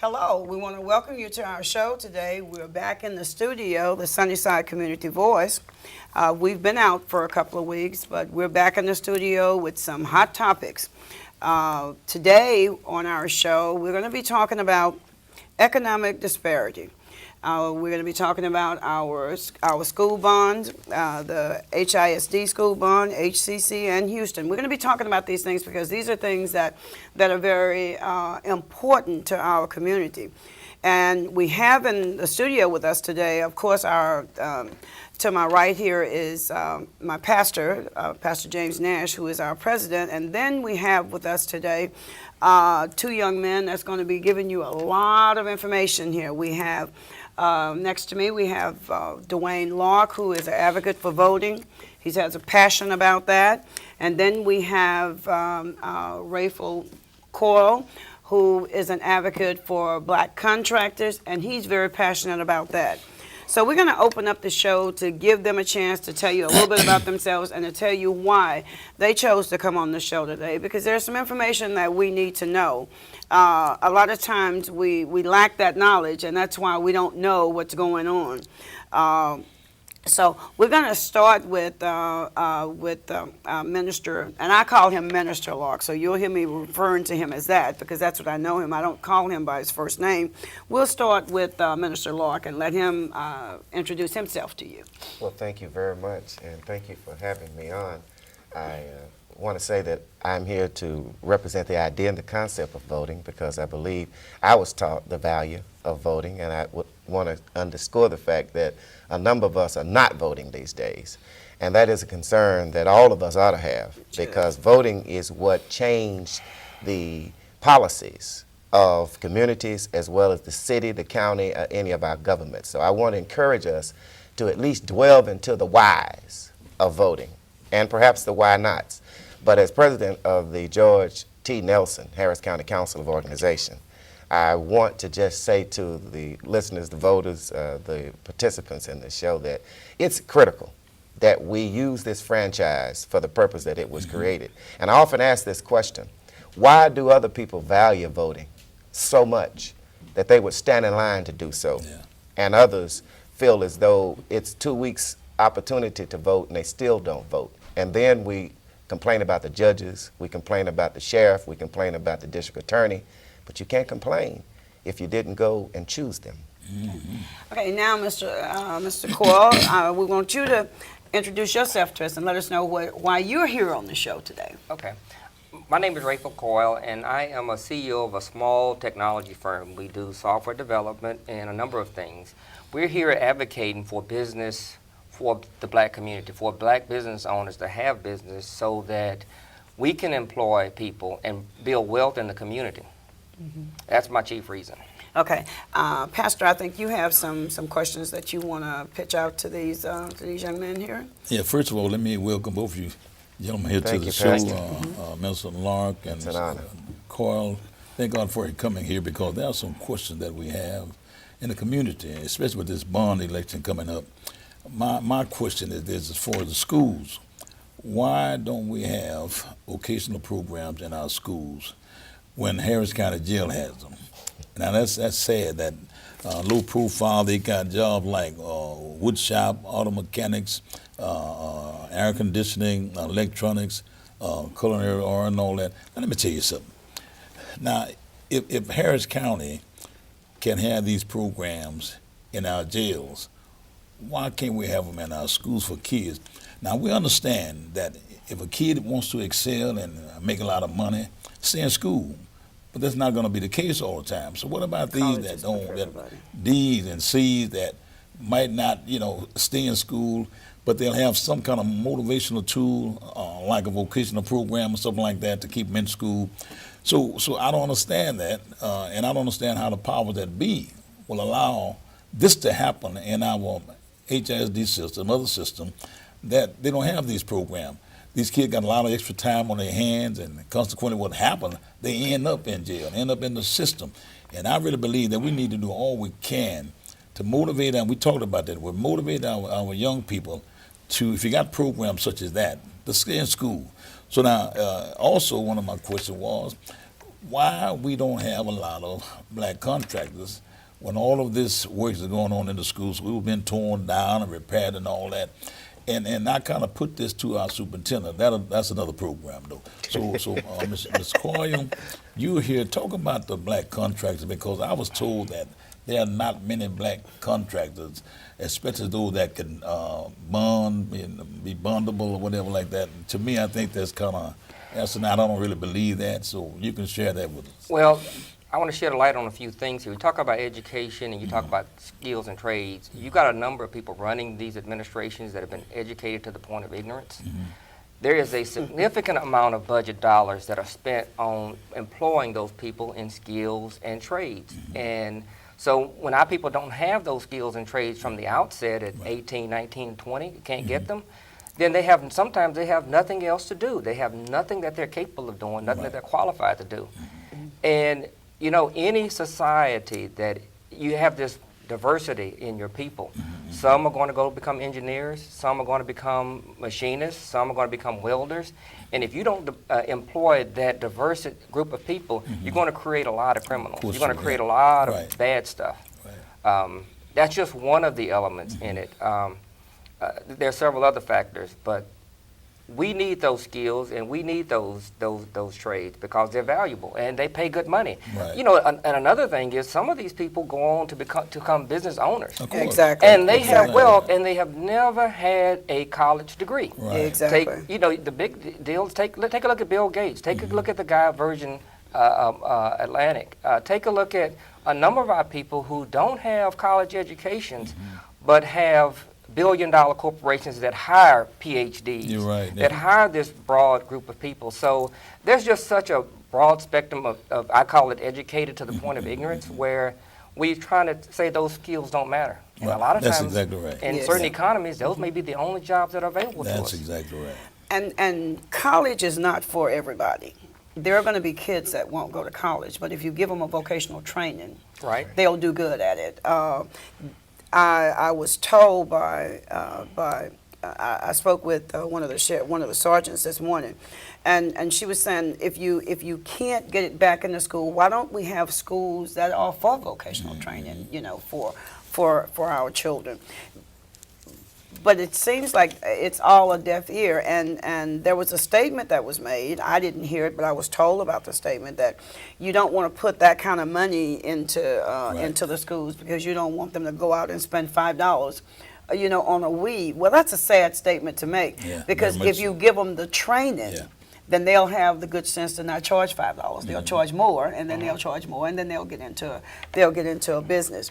Hello, we want to welcome you to our show today. We're back in the studio, the Sunnyside Community Voice. We've been out for a couple of weeks, but we're back in the studio with some hot topics. Today on our show, we're going to be talking about economic disparity. We're going to be talking about our school bonds, the HISD school bond, HCC, and Houston. We're going to be talking about these things because these are things that are very important to our community. And we have in the studio with us today, of course, to my right here is my pastor, Pastor James Nash, who is our president. And then we have with us today two young men that's going to be giving you a lot of information here. We have next to me, we have Dwayne Locke, who is an advocate for voting. He has a passion about that. And then we have Rayful Coyle, who is an advocate for black contractors, and he's very passionate about that. So we're going to open up the show to give them a chance to tell you a little bit about themselves and to tell you why they chose to come on the show today, because there's some information that we need to know. A lot of times we lack that knowledge, and that's why we don't know what's going on. So we're going to start with Minister, and I call him Minister Locke, so you'll hear me referring to him as that because that's what I know him. I don't call him by his first name. We'll start with Minister Locke and let him introduce himself to you. Well, thank you very much, and thank you for having me on. I want to say that I'm here to represent the idea and the concept of voting because I believe I was taught the value of voting, and I want to underscore the fact that a number of us are not voting these days. And that is a concern that all of us ought to have because voting is what changed the policies of communities as well as the city, the county, any of our governments. So I want to encourage us to at least delve into the whys of voting and perhaps the why nots. But as president of the George T. Nelson Harris County Council of Organization, I want to just say to the listeners, the voters, the participants in the show that it's critical that we use this franchise for the purpose that it was created. And I often ask this question, why do other people value voting so much that they would stand in line to do so? Yeah. And others feel as though it's 2 weeks opportunity to vote and they still don't vote. And then we complain about the judges, we complain about the sheriff, we complain about the district attorney, but you can't complain if you didn't go and choose them. Mm-hmm. Okay, now, Mr. Coyle, we want you to introduce yourself to us and let us know why you're here on the show today. Okay. My name is Rayful Coyle, and I am a CEO of a small technology firm. We do software development and a number of things. We're here advocating for business for the black community, for black business owners to have business so that we can employ people and build wealth in the community. Mm-hmm. That's my chief reason. Okay, Pastor, I think you have some questions that you want to pitch out to these young men here. Yeah, first of all, let me welcome both of you gentlemen here to the show, Minister Lark and Mr. Coyle. Thank God for you coming here because there are some questions that we have in the community, especially with this bond election coming up. My question is this, as far as the schools, why don't we have vocational programs in our schools when Harris County Jail has them? Now that's sad that low profile, they got jobs like wood shop, auto mechanics, air conditioning, electronics, culinary art and all that. Now, let me tell you something. Now, if Harris County can have these programs in our jails, why can't we have them in our schools for kids? Now, we understand that if a kid wants to excel and make a lot of money, stay in school. But that's not going to be the case all the time. So what about these that don't, D's and C's that might not, stay in school, but they'll have some kind of motivational tool, like a vocational program or something like that to keep them in school. So I don't understand that, and I don't understand how the powers that be will allow this to happen in our HISD system, other system, that they don't have these programs. These kids got a lot of extra time on their hands, and consequently what happened, they end up in jail, end up in the system. And I really believe that we need to do all we can to motivate, and we talked about that, we motivate our young people to, if you got programs such as that, to stay in school. So now, also one of my questions was, why we don't have a lot of black contractors when all of this work is going on in the schools. We've been torn down and repaired and all that. And I kind of put this to our superintendent. That's another program, though. So Ms. Coyle, you were here talking about the black contractors, because I was told that there are not many black contractors, especially those that can bond, be bondable or whatever like that. To me, I think that's kind of, I don't really believe that, so you can share that with us. Well, I want to shed a light on a few things here. We talk about education and you talk about skills and trades. You got a number of people running these administrations that have been educated to the point of ignorance. There is a significant amount of budget dollars that are spent on employing those people in skills and trades. And so when our people don't have those skills and trades from the outset at 18, 19, 20, can't get them, then sometimes they have nothing else to do. They have nothing that they're capable of doing, nothing that they're qualified to do. And you know, any society that you have this diversity in your people, some are going to go become engineers, some are going to become machinists, some are going to become welders. And if you don't employ that diverse group of people, you're going to create a lot of criminals. You're going to create a lot of bad stuff. That's just one of the elements in it. There are several other factors, but we need those skills and we need those trades because they're valuable and they pay good money. You know, and another thing is some of these people go on to become business owners. Exactly. And they have wealth and they have never had a college degree. Exactly. You know, the big deals. Take a look at Bill Gates. Take a look at the guy at Virgin Atlantic. Take a look at a number of our people who don't have college educations, but have billion-dollar corporations that hire PhDs, that hire this broad group of people. So there's just such a broad spectrum of I call it educated to the point of ignorance, where we're trying to say those skills don't matter. And a lot of times, exactly right. In certain economies, those may be the only jobs that are available to us. That's exactly right. And college is not for everybody. There are going to be kids that won't go to college, but if you give them a vocational training, they'll do good at it. I was told I spoke with one of the sergeants this morning, and she was saying if you can't get it back in the school, why don't we have schools that are for vocational training, you know, for our children. But it seems like it's all a deaf ear, and there was a statement that was made. I didn't hear it, but I was told about the statement that you don't want to put that kind of money into the schools because you don't want them to go out and spend $5, you know, on a weed. Well, that's a sad statement to make because if you give them the training, then they'll have the good sense to not charge $5. They'll charge more, and then they'll charge more, and then they'll get into a business.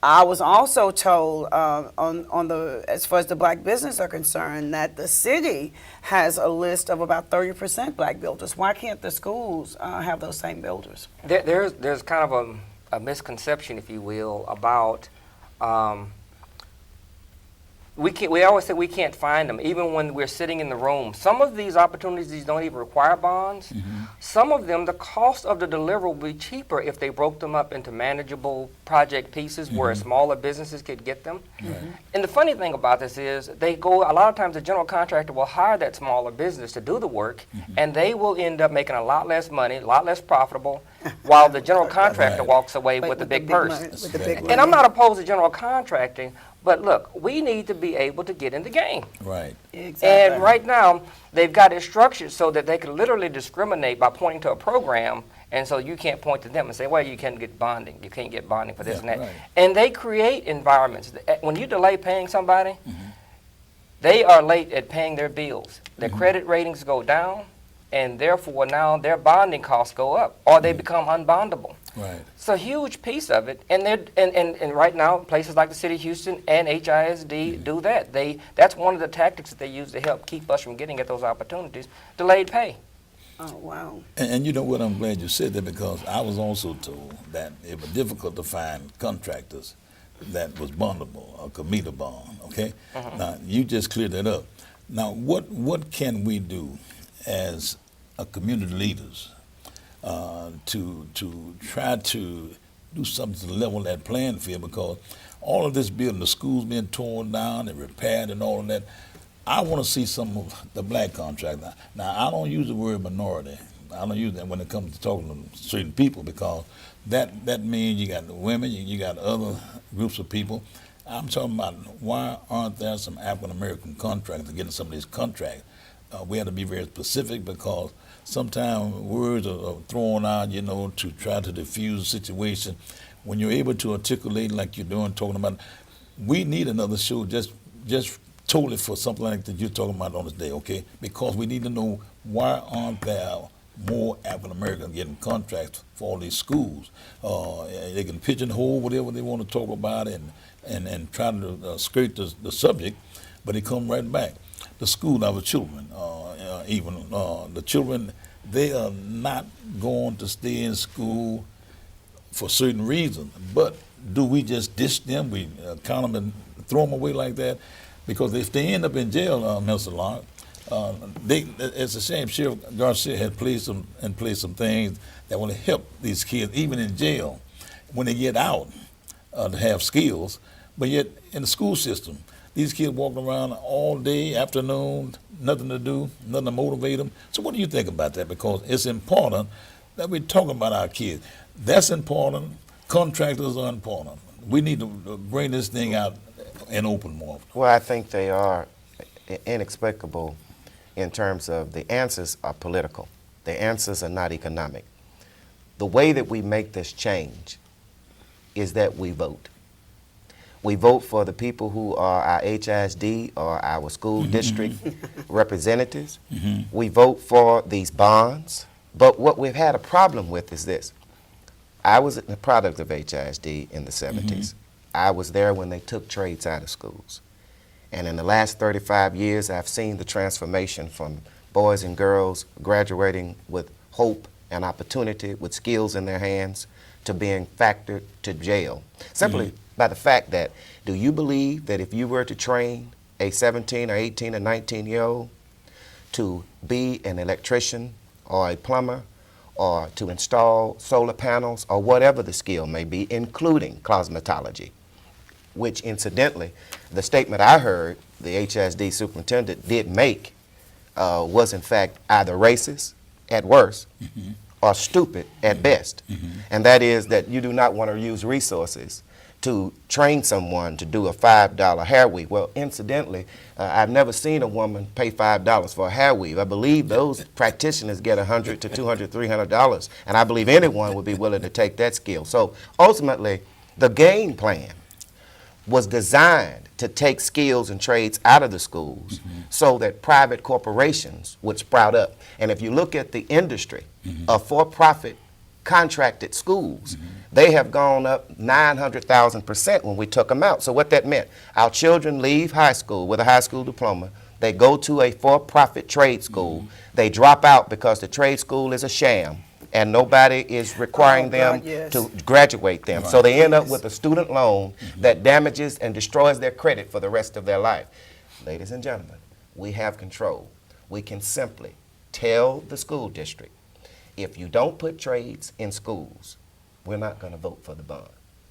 I was also told as far as the black business are concerned, that the city has a list of about 30% black builders. Why can't the schools have those same builders? There's kind of a misconception, if you will, about we always say we can't find them, even when we're sitting in the room. Some of these opportunities don't even require bonds. Some of them, the cost of the delivery will be cheaper if they broke them up into manageable project pieces where smaller businesses could get them. And the funny thing about this is a lot of times the general contractor will hire that smaller business to do the work, and they will end up making a lot less money, a lot less profitable, while the general contractor walks away with the big purse. And I'm not opposed to general contracting, but look, we need to be able to get in the game. Exactly. And right now, they've got it structured so that they can literally discriminate by pointing to a program, and so you can't point to them and say, well, you can't get bonding. You can't get bonding for this and that. And they create environments. When you delay paying somebody, they are late at paying their bills. Their credit ratings go down, and therefore now their bonding costs go up, or they become unbondable. It's a huge piece of it, and right now places like the city of Houston and HISD do that. That's one of the tactics that they use to help keep us from getting at those opportunities. Delayed pay. Oh wow! And you know what? I'm glad you said that, because I was also told that it was difficult to find contractors that was bondable or could meet a bond. Okay. Now you just cleared that up. Now what can we do as a community leaders to try to do something to level that playing field, because all of this building, the schools being torn down and repaired and all of that, I want to see some of the black contractors. Now, I don't use the word minority, I don't use that when it comes to talking to certain people, because that means you got the women, you got other groups of people. I'm talking about, why aren't there some African American contractors getting some of these contracts? We have to be very specific, because sometimes words are thrown out, to try to diffuse the situation. When you're able to articulate like you're doing, talking about, we need another show just totally for something like that you're talking about on this day, okay? Because we need to know, why aren't there more African Americans getting contracts for all these schools? They can pigeonhole whatever they want to talk about and try to skirt the subject, but they come right back. The school, our children, even the children, they are not going to stay in school for certain reasons. But do we just dish them? We count them and throw them away like that? Because if they end up in jail, Mr. Locke, it's a shame. Sheriff Garcia had placed some things that will help these kids, even in jail, when they get out, to have skills. But yet, in the school system, these kids walking around all day, afternoon, nothing to do, nothing to motivate them. So what do you think about that? Because it's important that we're talking about our kids. That's important. Contractors are important. We need to bring this thing out and open more. Well, I think they are inexplicable in terms of the answers are political. The answers are not economic. The way that we make this change is that we vote. We vote for the people who are our HISD or our school district representatives. We vote for these bonds. But what we've had a problem with is this. I was a product of HISD in the 70s. I was there when they took trades out of schools. And in the last 35 years, I've seen the transformation from boys and girls graduating with hope and opportunity, with skills in their hands, to being factored to jail. Simply by the fact that, do you believe that if you were to train a 17 or 18 or 19-year-old to be an electrician or a plumber or to install solar panels or whatever the skill may be, including cosmetology, which incidentally, the statement I heard the HSD superintendent did make was in fact either racist at worst or stupid at best. And that is that you do not want to use resources to train someone to do a $5 hair weave. Well, incidentally, I've never seen a woman pay $5 for a hair weave. I believe those practitioners get $100 to $200, $300, and I believe anyone would be willing to take that skill. So ultimately, the game plan was designed to take skills and trades out of the schools so that private corporations would sprout up. And if you look at the industry of for-profit contracted schools, they have gone up 900,000% when we took them out. So what that meant, our children leave high school with a high school diploma, they go to a for-profit trade school, they drop out because the trade school is a sham and nobody is requiring them to graduate them. So they end up with a student loan that damages and destroys their credit for the rest of their life. Ladies and gentlemen, we have control. We can simply tell the school district, if you don't put trades in schools, we're not going to vote for the bond.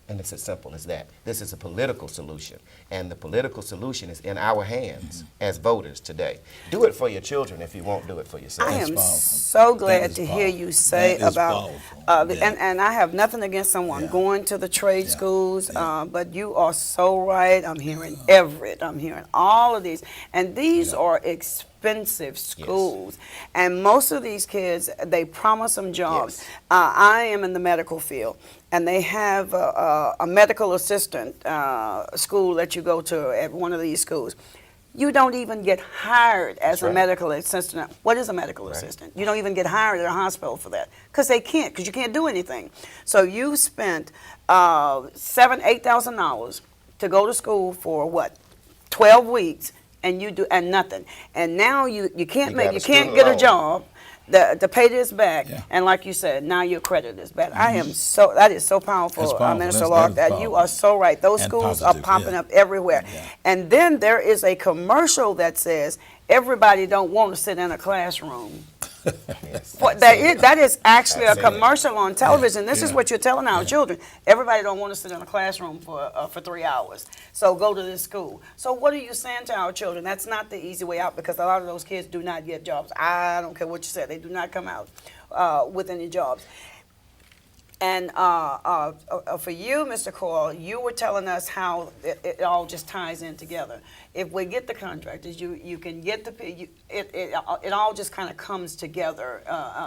And it's as simple as that. This is a political solution, and the political solution is in our hands as voters today. Do it for your children if you won't do it for yourself. I am so glad to hear you say about, and I have nothing against someone going to the trade schools, but you are so right. I'm hearing Everett, I'm hearing all of these, and these are expensive schools, and most of these kids, they promise them jobs. I am in the medical field, and they have a medical assistant school that you go to at one of these schools. You don't even get hired as a medical assistant. What is a medical assistant? You don't even get hired at a hospital for that, because they can't, because you can't do anything. So you spent $7,000, $8,000 to go to school for what, 12 weeks, and you do nothing. And now you can't get a job to pay this back, and like you said, now your credit is bad. That is so powerful, Minister Locke, that you are so right. Those schools are popping up everywhere. And then there is a commercial that says, everybody don't want to sit in a classroom. That is actually a commercial on television. This is what you're telling our children. Everybody don't want to sit in a classroom for 3 hours. So go to this school. So what are you saying to our children? That's not the easy way out, because a lot of those kids do not get jobs. I don't care what you said. They do not come out. with any jobs. And for you, Mr. Coyle, you were telling us how it all just ties in together. If we get the contractors, you can get it all just kind of comes together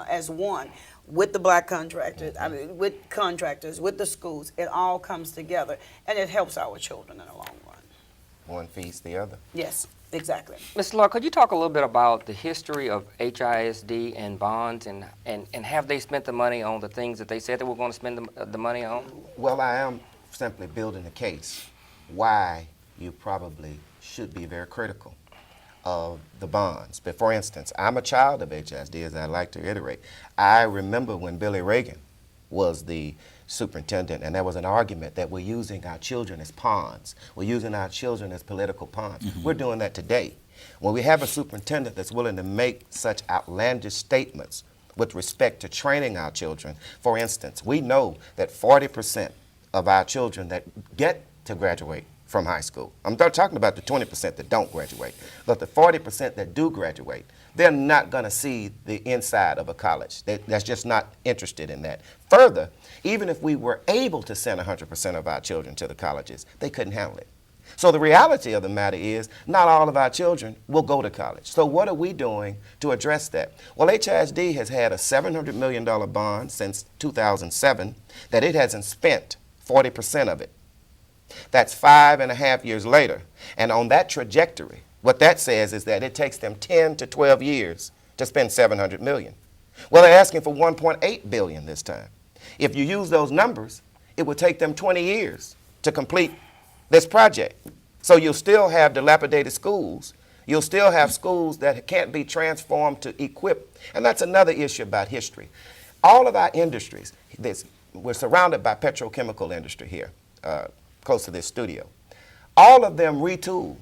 as one. With the black contractors, I mean, with contractors, with the schools, it all comes together, and it helps our children in the long run. One feeds the other. Yes, exactly. Mr. Law, could you talk a little bit about the history of HISD and bonds, and have they spent the money on the things that they said they were going to spend the money on? Well, I am simply building a case why you probably should be very critical of the bonds. But for instance, I'm a child of HISD, as I like to reiterate. I remember when Billy Reagan was the superintendent, and there was an argument that we're using our children as pawns. We're using our children as political pawns. We're doing that today. When we have a superintendent that's willing to make such outlandish statements with respect to training our children, for instance, we know that 40% of our children that get to graduate from high school, I'm not talking about the 20% that don't graduate, but the 40% that do graduate, they're not going to see the inside of a college. That's just not interested in that. Further, even if we were able to send 100% of our children to the colleges, they couldn't handle it. So the reality of the matter is not all of our children will go to college. So what are we doing to address that? Well, HISD has had a $700 million bond since 2007 that it hasn't spent 40% of it. That's 5.5 years later. And on that trajectory, what that says is that it takes them 10 to 12 years to spend $700 million. Well, they're asking for $1.8 billion this time. If you use those numbers, it would take them 20 years to complete this project. So you'll still have dilapidated schools. You'll still have schools that can't be transformed to equip. And that's another issue about history. All of our industries, we're surrounded by petrochemical industry here, close to this studio. All of them retool.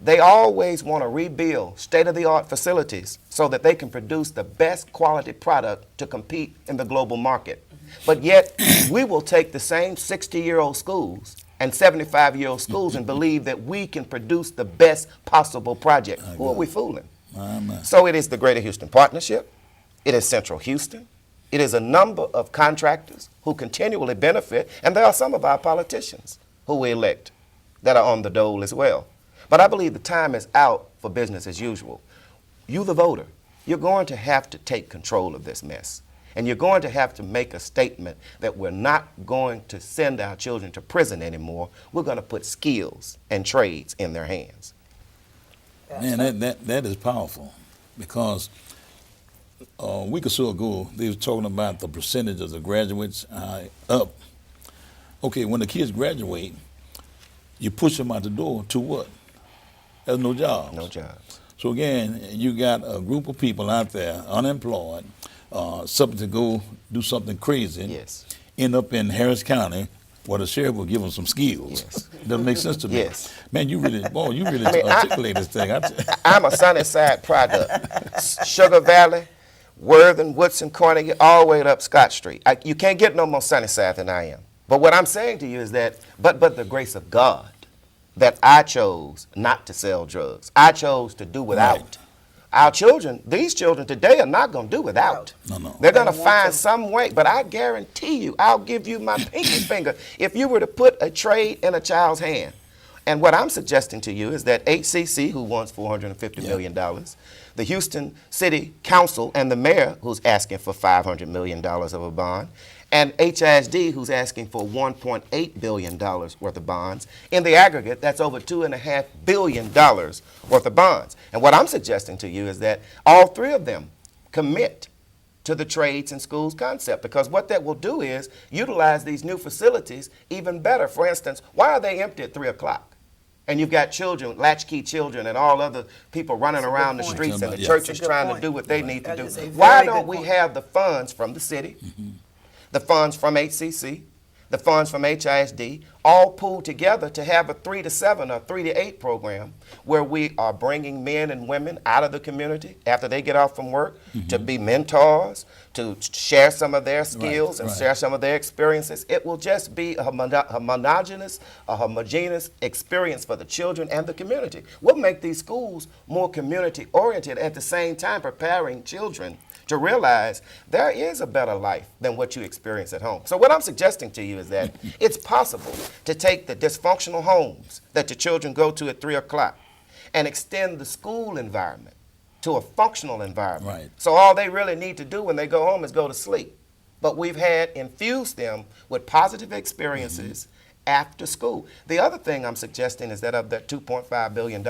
They always want to rebuild state-of-the-art facilities so that they can produce the best quality product to compete in the global market. But yet, we will take the same 60-year-old schools and 75-year-old schools and believe that we can produce the best possible project. Who are we fooling? So it is the Greater Houston Partnership. It is Central Houston. It is a number of contractors who continually benefit, and there are some of our politicians who we elect that are on the dole as well. But I believe the time is out for business as usual. You, the voter, you're going to have to take control of this mess. And you're going to have to make a statement that we're not going to send our children to prison anymore. We're going to put skills and trades in their hands. Man, that is powerful, because a week or so ago, they were talking about the percentage of the graduates up. Okay, when the kids graduate, you push them out the door to what? There's no jobs. No jobs. So again, you got a group of people out there unemployed, something to go do something crazy, Yes. end up in Harris County where the sheriff will give them some skills. Yes. Doesn't make sense to me. Yes. Man, you really articulate this thing. I'm a Sunnyside product. Sugar Valley, Worthing, Woodson, Carnegie, all the way up Scott Street. You can't get no more Sunnyside than I am. But what I'm saying to you is that, but the grace of God, that I chose not to sell drugs. I chose to do without. Right. Our children, these children today are not going to do without. No. They're going to find some way, but I guarantee you, I'll give you my pinky finger, if you were to put a trade in a child's hand. And what I'm suggesting to you is that HCC, who wants $450 million, the Houston City Council and the mayor, who's asking for $500 million of a bond, and HISD, who's asking for $1.8 billion worth of bonds. In the aggregate, that's over $2.5 billion worth of bonds. And what I'm suggesting to you is that all three of them commit to the trades and schools concept, because what that will do is utilize these new facilities even better. For instance, why are they empty at 3 o'clock? And you've got children, latchkey children, and all other people running around the streets, and the church is trying to do what they need to do. Why don't we have the funds from the city, the funds from HCC, the funds from HISD, all pooled together to have a 3 to 7 or 3 to 8 program where we are bringing men and women out of the community after they get off from work to be mentors, to share some of their skills and share some of their experiences. It will just be a homogeneous experience for the children and the community. We'll make these schools more community oriented, at the same time preparing children to realize there is a better life than what you experience at home. So what I'm suggesting to you is that it's possible to take the dysfunctional homes that your children go to at 3 o'clock and extend the school environment to a functional environment. Right. So all they really need to do when they go home is go to sleep. But we've had infused them with positive experiences after school. The other thing I'm suggesting is that of that $2.5 billion,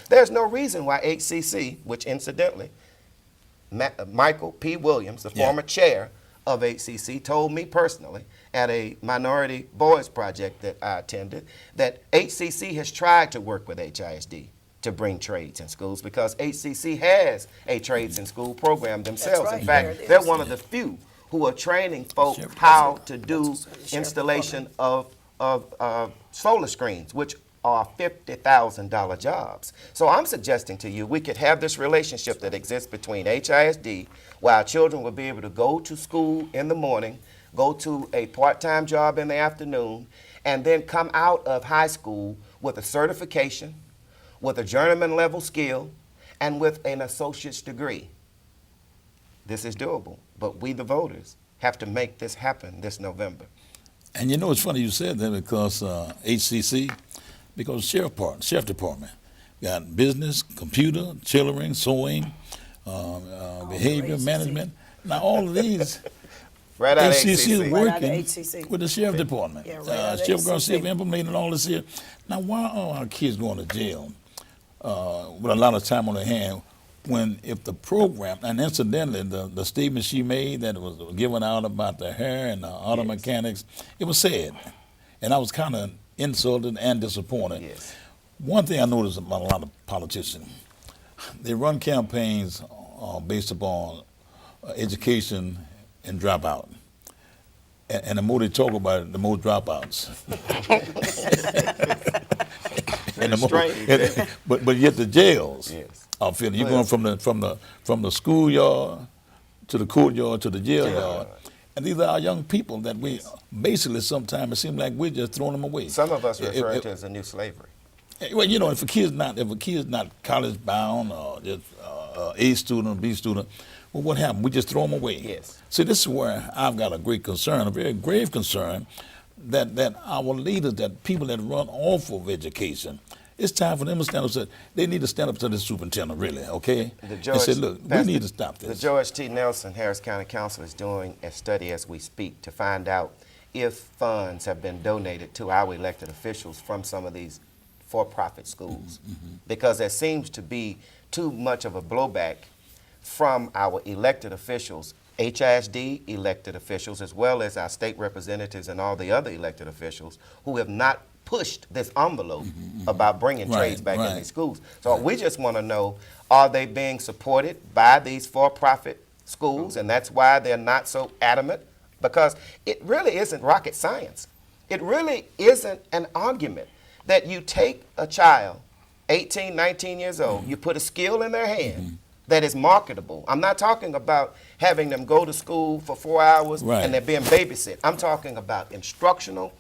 there's no reason why HCC, which incidentally, Michael P. Williams, the former chair of HCC, told me personally at a minority boys project that I attended that HCC has tried to work with HISD to bring trades in schools because HCC has a trades in school program themselves. That's right. In There fact, it they're is. one of the few who are training folk how to do installation of solar screens, which are $50,000 jobs. So I'm suggesting to you we could have this relationship that exists between HISD, where our children will be able to go to school in the morning, go to a part-time job in the afternoon, and then come out of high school with a certification, with a journeyman level skill, and with an associate's degree. This is doable, but we, the voters, have to make this happen this November. And you know, it's funny you said that because HCC, because sheriff department got business, computer, tailoring, sewing, behavior management. Now all of these, Right out of HCC is HCC. Right out of working HCC. with the sheriff department. Yeah, right out of Sheriff Garcia HCC. implementing all this here. Now why are our kids going to jail with a lot of time on their hand when if the program, and incidentally, the statement she made that was given out about the hair and the auto mechanics, it was said. And I was kind of insulted and disappointed. Yes. One thing I noticed about a lot of politicians, they run campaigns based upon education and dropout. And the more they talk about it, the more dropouts. And the Strange. but yet the jails Yes. are filling. You're going from the schoolyard to the courtyard to the jail yard. And these are our young people that we basically sometimes it seems like we're just throwing them away. Some of us refer to as a new slavery. Well, you know, if a kid's not college bound or just A student or B student, well, what happened? We just throw them away. Yes. See, this is where I've got a great concern, a very grave concern, that our leaders, that people that run off of education, it's time for them to stand up. And say, they need to stand up to the superintendent, really, okay? And say, look, we need to stop this. The George T. Nelson Harris County Council is doing a study as we speak to find out if funds have been donated to our elected officials from some of these for-profit schools. Because there seems to be too much of a blowback from our elected officials, HISD elected officials, as well as our state representatives and all the other elected officials who have not pushed this envelope about bringing trades back in these schools. So we just want to know, are they being supported by these for-profit schools? And that's why they're not so adamant, because it really isn't rocket science. It really isn't an argument that you take a child, 18, 19 years old, you put a skill in their hand that is marketable. I'm not talking about having them go to school for 4 hours and they're being babysit. I'm talking about instructional.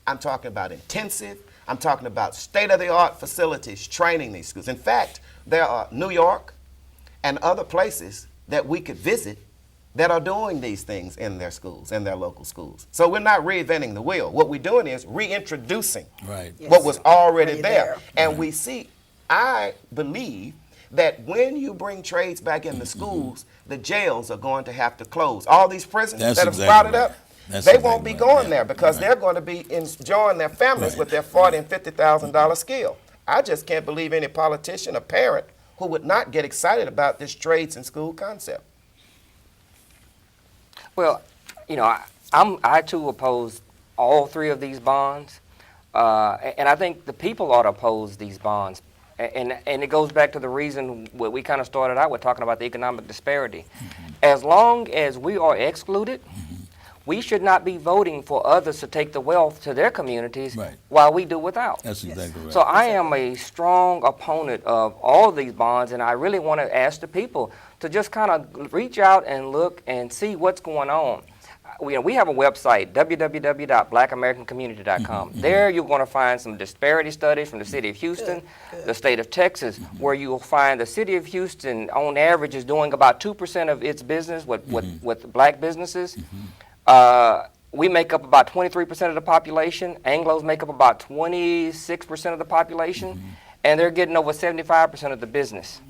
I'm talking about intensive. I'm talking about state-of-the-art facilities training these schools. In fact, there are New York and other places that we could visit that are doing these things in their schools, in their local schools. So we're not reinventing the wheel. What we're doing is reintroducing what was already there. And we see, I believe, that when you bring trades back in the schools, the jails are going to have to close. All these prisons that have sprouted up, they won't be going there because they're going to be enjoying their families with their $40,000 and $50,000 skill. I just can't believe any politician or parent who would not get excited about this trades in school concept. Well, you know, I too oppose all three of these bonds, and I think the people ought to oppose these bonds. And it goes back to the reason what we kind of started out with talking about the economic disparity. As long as we are excluded, we should not be voting for others to take the wealth to their communities while we do without. That's exactly right. So I am a strong opponent of all these bonds, and I really want to ask the people to just kind of reach out and look and see what's going on. we have a website, www.blackamericancommunity.com. There you're going to find some disparity studies from the city of Houston, the state of Texas, where you'll find the city of Houston, on average, is doing about 2% of its business with black businesses. We make up about 23% of the population. Anglos make up about 26% of the population. And they're getting over 75% of the business.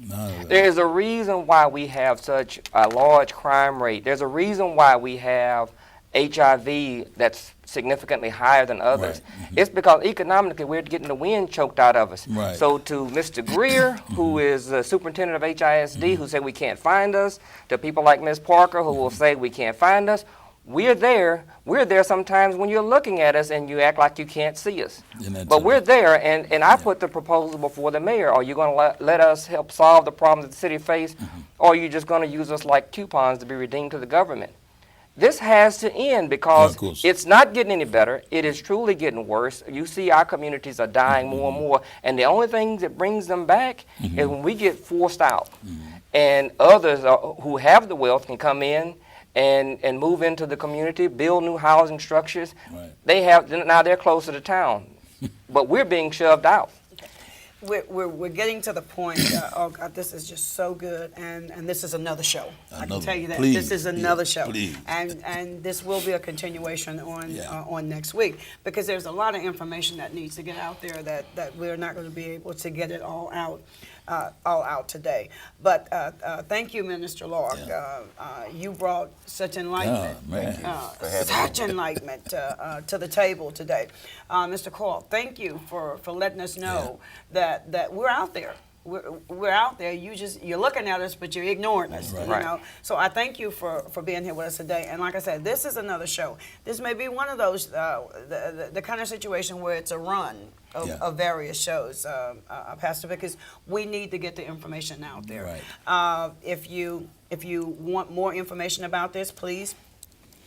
There is a reason why we have such a large crime rate. There's a reason why we have HIV that's significantly higher than others. It's because economically we're getting the wind choked out of us. So to Mr. Greer, who is the superintendent of HISD, who said we can't find us, to people like Ms. Parker, who will say we can't find us, we're there. We're there sometimes when you're looking at us and you act like you can't see us. But we're there, and I put the proposal before the mayor. Are you going to let us help solve the problems that the city face, or are you just going to use us like coupons to be redeemed to the government? This has to end because it's not getting any better. It is truly getting worse. You see our communities are dying more and more, and the only thing that brings them back is when we get forced out. And others who have the wealth can come in and move into the community, build new housing structures. Now they're closer to town, but we're being shoved out. We're getting to the point. Oh God, this is just so good, and this is another show. I can tell you that this is another show, and this will be a continuation on next week, because there's a lot of information that needs to get out there that we're not going to be able to get it all out today. But thank you, Minister Lark. You brought such enlightenment, such enlightenment to the table today. Mr. Coyle, thank you for letting us know that we're out there. We're out there. You're looking at us, but you're ignoring us. You know. So I thank you for being here with us today. And like I said, this is another show. This may be one of those the kind of situation where it's a run of various shows, Pastor, because we need to get the information out there. If you want more information about this, please.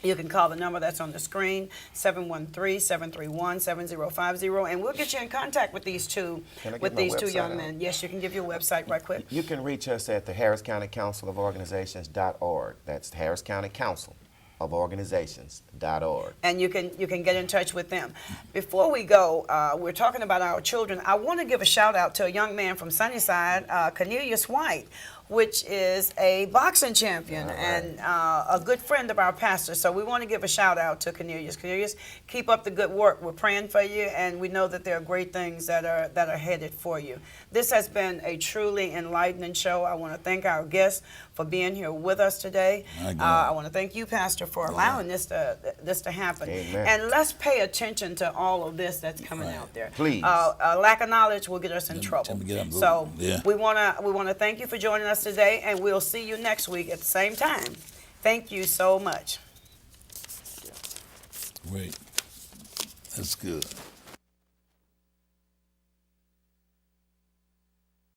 You can call the number that's on the screen, 713-731-7050, and we'll get you in contact with these two young men. Yes, you can give your website right quick. You can reach us at the Harris County Council of Organizations.org. That's Harris County Council of Organizations.org. And you can get in touch with them. Before we go, we're talking about our children. I want to give a shout out to a young man from Sunnyside, Cornelius White, which is a boxing champion and a good friend of our pastor. So we want to give a shout out to Cornelius. Cornelius, keep up the good work. We're praying for you, and we know that there are great things that are headed for you. This has been a truly enlightening show. I want to thank our guests for being here with us today. I want to thank you, Pastor, for allowing this to happen. Amen. And let's pay attention to all of this that's coming out there. Please. A lack of knowledge will get us in trouble. So we want to thank you for joining us today, and we'll see you next week at the same time. Thank you so much. Great. That's good.